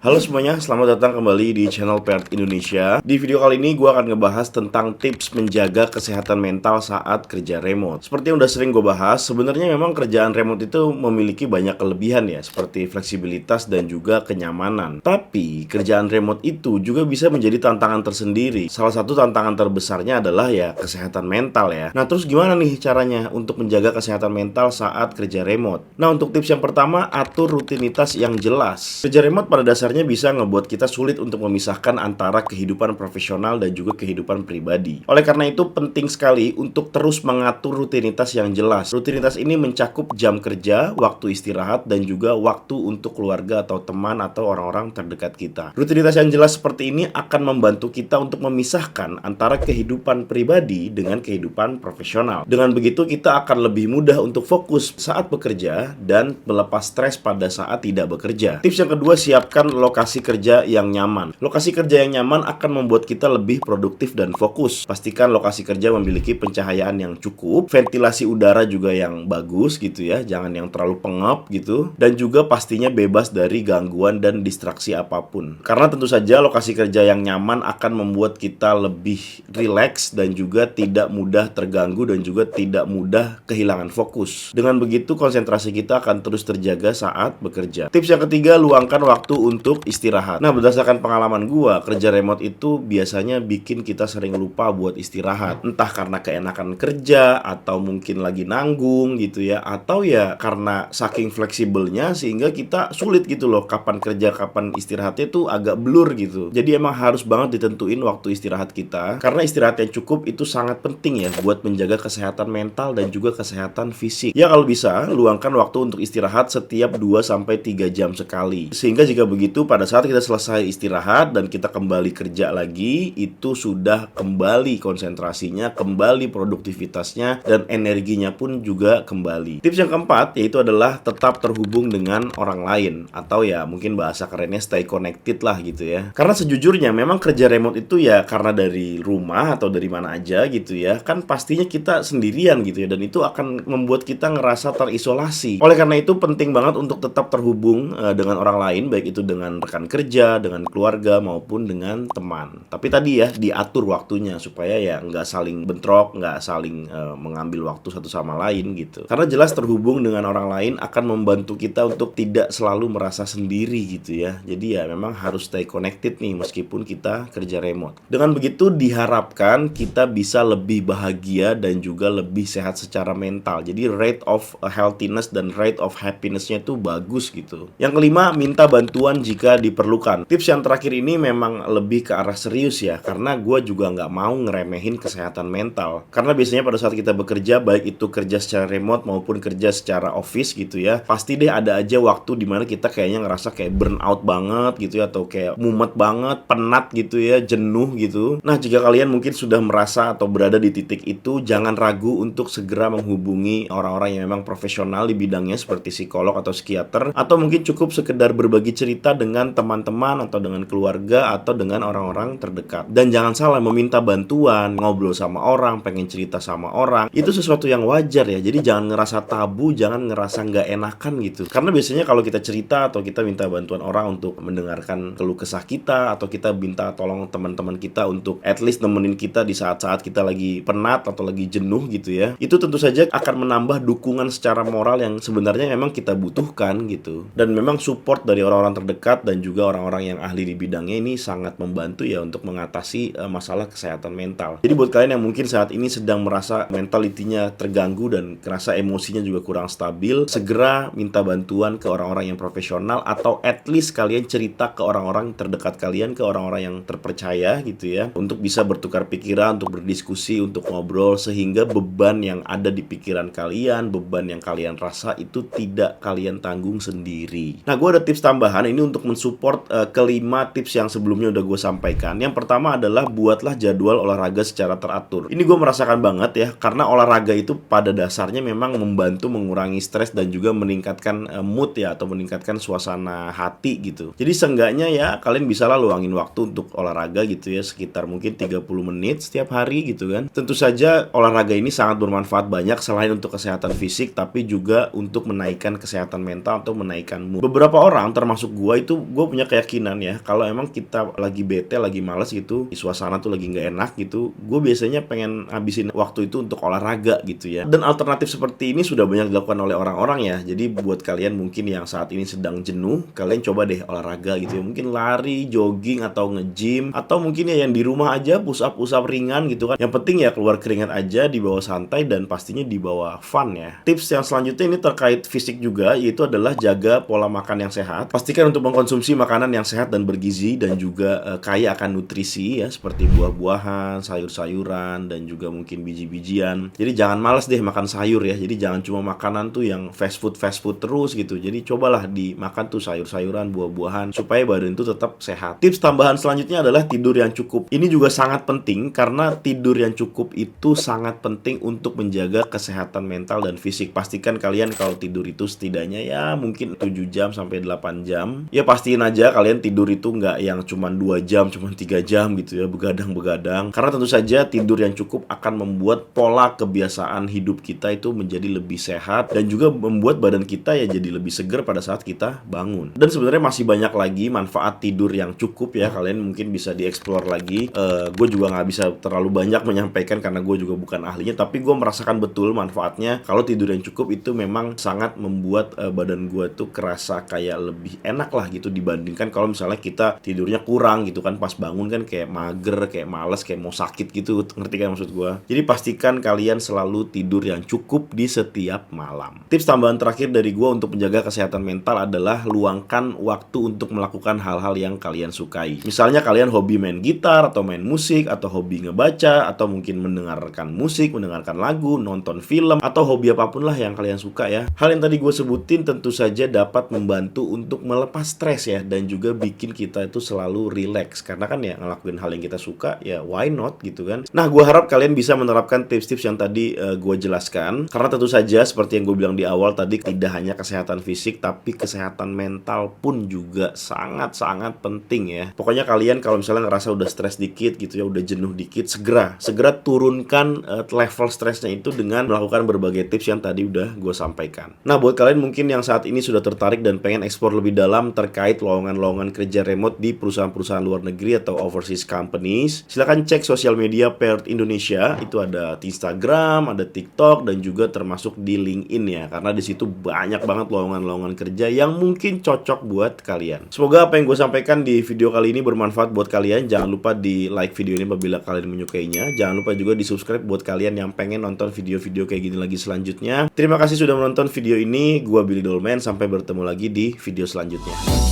Halo semuanya, selamat datang kembali di channel Pert Indonesia. Di video kali ini gue akan ngebahas tentang tips menjaga kesehatan mental saat kerja remote. Seperti yang udah sering gue bahas, sebenarnya memang kerjaan remote itu memiliki banyak kelebihan ya, seperti fleksibilitas dan juga kenyamanan. Tapi kerjaan remote itu juga bisa menjadi tantangan tersendiri. Salah satu tantangan terbesarnya adalah ya kesehatan mental ya. Nah terus gimana nih caranya untuk menjaga kesehatan mental saat kerja remote? Nah untuk tips yang pertama, atur rutinitas yang jelas. Kerja remote pada dasarnya bisa ngebuat kita sulit untuk memisahkan antara kehidupan profesional dan juga kehidupan pribadi. Oleh karena itu penting sekali untuk terus mengatur rutinitas yang jelas. Rutinitas ini mencakup jam kerja, waktu istirahat, dan juga waktu untuk keluarga atau teman atau orang-orang terdekat kita. Rutinitas yang jelas seperti ini akan membantu kita untuk memisahkan antara kehidupan pribadi dengan kehidupan profesional. Dengan begitu kita akan lebih mudah untuk fokus saat bekerja dan melepas stres pada saat tidak bekerja. Tips yang kedua, siapkan lokasi kerja yang nyaman. Lokasi kerja yang nyaman akan membuat kita lebih produktif dan fokus. Pastikan lokasi kerja memiliki pencahayaan yang cukup, ventilasi udara juga yang bagus gitu ya, jangan yang terlalu pengap gitu, dan juga pastinya bebas dari gangguan dan distraksi apapun. Karena tentu saja lokasi kerja yang nyaman akan membuat kita lebih rileks dan juga tidak mudah terganggu dan juga tidak mudah kehilangan fokus. Dengan begitu konsentrasi kita akan terus terjaga saat bekerja. Tips yang ketiga, luangkan waktu untuk istirahat. Nah, berdasarkan pengalaman gua, kerja remote itu biasanya bikin kita sering lupa buat istirahat. Entah karena keenakan kerja, atau mungkin lagi nanggung gitu ya, atau ya karena saking fleksibelnya sehingga kita sulit gitu loh, kapan kerja, kapan istirahatnya tuh agak blur gitu. Jadi emang harus banget ditentuin waktu istirahat kita, karena istirahat yang cukup itu sangat penting ya buat menjaga kesehatan mental dan juga kesehatan fisik. Ya kalau bisa, luangkan waktu untuk istirahat setiap 2-3 jam sekali. Sehingga jika begitu, pada saat kita selesai istirahat dan kita kembali kerja lagi, itu sudah kembali konsentrasinya, kembali produktivitasnya, dan energinya pun juga kembali. Tips yang keempat yaitu adalah tetap terhubung dengan orang lain, atau ya mungkin bahasa kerennya stay connected lah gitu ya. Karena sejujurnya memang kerja remote itu ya karena dari rumah atau dari mana aja gitu ya, kan pastinya kita sendirian gitu ya, dan itu akan membuat kita ngerasa terisolasi. Oleh karena itu penting banget untuk tetap terhubung dengan orang lain, baik itu dengan rekan kerja, dengan keluarga, maupun dengan teman. Tapi tadi ya, diatur waktunya supaya ya nggak saling bentrok, nggak saling mengambil waktu satu sama lain gitu. Karena jelas terhubung dengan orang lain akan membantu kita untuk tidak selalu merasa sendiri gitu ya. Jadi ya memang harus stay connected nih meskipun kita kerja remote. Dengan begitu diharapkan kita bisa lebih bahagia dan juga lebih sehat secara mental. Jadi rate of healthiness dan rate of happiness-nya itu bagus gitu. Yang kelima, minta bantuan jika diperlukan. Tips yang terakhir ini memang lebih ke arah serius ya, karena gue juga nggak mau ngeremehin kesehatan mental. Karena biasanya pada saat kita bekerja, baik itu kerja secara remote maupun kerja secara office gitu ya, pasti deh ada aja waktu dimana kita kayaknya ngerasa kayak burn out banget gitu ya, atau kayak mumet banget, penat gitu ya, jenuh gitu. Nah jika kalian mungkin sudah merasa atau berada di titik itu, jangan ragu untuk segera menghubungi orang-orang yang memang profesional di bidangnya seperti psikolog atau psikiater, atau mungkin cukup sekedar berbagi cerita dengan teman-teman atau dengan keluarga atau dengan orang-orang terdekat. Dan jangan salah, meminta bantuan, ngobrol sama orang, pengen cerita sama orang, itu sesuatu yang wajar ya. Jadi jangan ngerasa tabu, jangan ngerasa nggak enakan gitu. Karena biasanya kalau kita cerita atau kita minta bantuan orang untuk mendengarkan keluh kesah kita, atau kita minta tolong teman-teman kita untuk at least nemenin kita di saat-saat kita lagi penat atau lagi jenuh gitu ya, itu tentu saja akan menambah dukungan secara moral yang sebenarnya memang kita butuhkan gitu. Dan memang support dari orang-orang terdekat dan juga orang-orang yang ahli di bidangnya ini sangat membantu ya untuk mengatasi masalah kesehatan mental. Jadi buat kalian yang mungkin saat ini sedang merasa mentalitinya terganggu dan kerasa emosinya juga kurang stabil, segera minta bantuan ke orang-orang yang profesional, atau at least kalian cerita ke orang-orang terdekat kalian, ke orang-orang yang terpercaya gitu ya, untuk bisa bertukar pikiran, untuk berdiskusi, untuk ngobrol, sehingga beban yang ada di pikiran kalian, beban yang kalian rasa itu tidak kalian tanggung sendiri. Nah, gue ada tips tambahan ini untuk mensupport kelima tips yang sebelumnya udah gue sampaikan. Yang pertama adalah buatlah jadwal olahraga secara teratur. Ini gue merasakan banget ya, karena olahraga itu pada dasarnya memang membantu mengurangi stres dan juga meningkatkan mood ya, atau meningkatkan suasana hati gitu. Jadi seenggaknya ya kalian bisa lah luangin waktu untuk olahraga gitu ya, sekitar mungkin 30 menit setiap hari gitu kan. Tentu saja olahraga ini sangat bermanfaat banyak selain untuk kesehatan fisik, tapi juga untuk menaikkan kesehatan mental atau menaikkan mood. Beberapa orang termasuk gua itu tuh gue punya keyakinan ya, kalau emang kita lagi bete, lagi males gitu, di suasana tuh lagi nggak enak gitu, gue biasanya pengen habisin waktu itu untuk olahraga gitu ya. Dan alternatif seperti ini sudah banyak dilakukan oleh orang-orang ya. Jadi buat kalian mungkin yang saat ini sedang jenuh, kalian coba deh olahraga gitu ya. Mungkin lari, jogging, atau nge-gym, atau mungkin ya yang di rumah aja push up ringan gitu kan. Yang penting ya keluar keringat aja, dibawa santai, dan pastinya dibawa fun ya. Tips yang selanjutnya ini terkait fisik juga, yaitu adalah jaga pola makan yang sehat. Pastikan untuk mengkonsumsi makanan yang sehat dan bergizi dan juga kaya akan nutrisi ya, seperti buah-buahan, sayur-sayuran, dan juga mungkin biji-bijian. Jadi jangan malas deh makan sayur ya. Jadi jangan cuma makanan tuh yang fast food terus gitu. Jadi cobalah dimakan tuh sayur-sayuran, buah-buahan, supaya badan itu tetap sehat. Tips tambahan selanjutnya adalah tidur yang cukup. Ini juga sangat penting karena tidur yang cukup itu sangat penting untuk menjaga kesehatan mental dan fisik. Pastikan kalian kalau tidur itu setidaknya ya mungkin 7 jam sampai 8 jam. Ya pastiin aja kalian tidur itu nggak yang cuma 2 jam, cuma 3 jam gitu ya, begadang-begadang. Karena tentu saja tidur yang cukup akan membuat pola kebiasaan hidup kita itu menjadi lebih sehat dan juga membuat badan kita ya jadi lebih segar pada saat kita bangun. Dan sebenarnya masih banyak lagi manfaat tidur yang cukup ya, kalian mungkin bisa dieksplor lagi. Gue juga nggak bisa terlalu banyak menyampaikan karena gue juga bukan ahlinya, tapi gue merasakan betul manfaatnya. Kalau tidur yang cukup itu memang sangat membuat badan gue tuh kerasa kayak lebih enak lah gitu, dibandingkan kalau misalnya kita tidurnya kurang gitu kan, pas bangun kan kayak mager, kayak males, kayak mau sakit gitu. Ngerti kan maksud gue? Jadi pastikan kalian selalu tidur yang cukup di setiap malam. Tips tambahan terakhir dari gue untuk menjaga kesehatan mental adalah luangkan waktu untuk melakukan hal-hal yang kalian sukai. Misalnya kalian hobi main gitar atau main musik, atau hobi ngebaca, atau mungkin mendengarkan musik, mendengarkan lagu, nonton film, atau hobi apapun lah yang kalian suka ya. Hal yang tadi gue sebutin tentu saja dapat membantu untuk melepas stres ya, dan juga bikin kita itu selalu relax. Karena kan ya ngelakuin hal yang kita suka ya, why not gitu kan. Nah, gue harap kalian bisa menerapkan tips-tips yang tadi gue jelaskan. Karena tentu saja seperti yang gue bilang di awal tadi, tidak hanya kesehatan fisik, tapi kesehatan mental pun juga sangat-sangat penting ya. Pokoknya kalian kalau misalnya ngerasa udah stres dikit gitu ya, udah jenuh dikit, segera turunkan level stresnya itu dengan melakukan berbagai tips yang tadi udah gue sampaikan. Nah, buat kalian mungkin yang saat ini sudah tertarik dan pengen eksplor lebih dalam terkait lowongan-lowongan kerja remote di perusahaan-perusahaan luar negeri atau overseas companies, silakan cek sosial media Paired Indonesia. Itu ada di Instagram, ada TikTok, dan juga termasuk di LinkedIn ya, karena di situ banyak banget lowongan-lowongan kerja yang mungkin cocok buat kalian. Semoga apa yang gue sampaikan di video kali ini bermanfaat buat kalian. Jangan lupa di like video ini apabila kalian menyukainya. Jangan lupa juga di subscribe buat kalian yang pengen nonton video-video kayak gini lagi selanjutnya. Terima kasih sudah menonton video ini. Gua Billy Dolmen. Sampai bertemu lagi di video selanjutnya.